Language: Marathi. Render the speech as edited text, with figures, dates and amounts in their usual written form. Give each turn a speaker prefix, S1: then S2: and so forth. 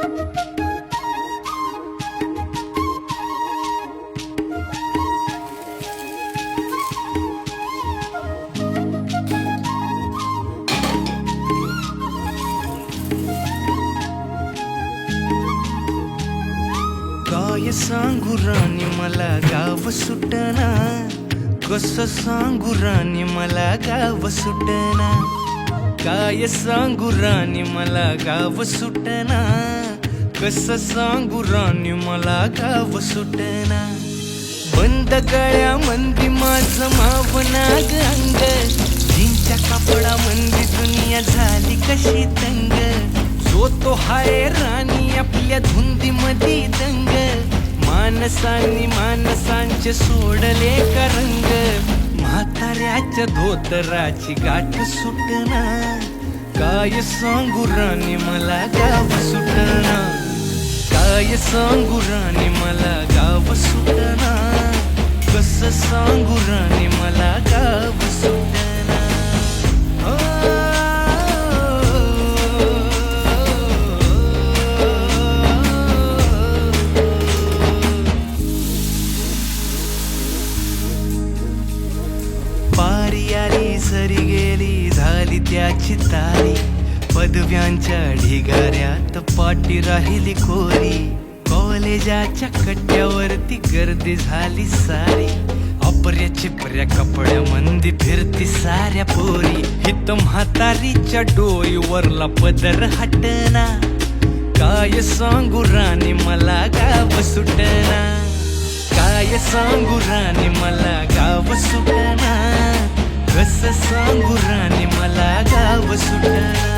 S1: काय सांगू राणी मला गाव सुटना, कसं सांगू राणी मला गाव सुटना. काय सांगू राणी मला गाव सुटना, कसं सांगू राणी मला गाव सुटना. बंद गळ्यामंदी माझं मावनाग अंग, जीनच्या कापडामंदी दुनिया झाली कशी तंग. जो तो हाय राणी आपल्या धुंदीमधी दंग, माणसांनी माणसांचे सोडले का रंग. म्हाताऱ्याच्या धोतराची गाठ सुटना, काय सांगू राणी मला गाव सुटना. काय सांगू राणी मला गाव सुटना, कसं सांगू राणी मला गाव सुटना. पारी आली सरी गेली झाली त्याची तारी, पदव्यांच्या ढिगाऱ्यात पाठी राहिली कोरी. कॉलेजाच्या कट्ट्यावरती गर्दी झाली सारी, अपऱ्या चिपऱ्या कपड्यामंदी फिरती साऱ्या पोरी. हित म्हातारीच्या डोईवरला पदर हटना, काय सांगू राणी मला गाव सुटना. काय सांगू राणी मला गाव सुटना, कसं सांगू राणी मला गाव सुटना.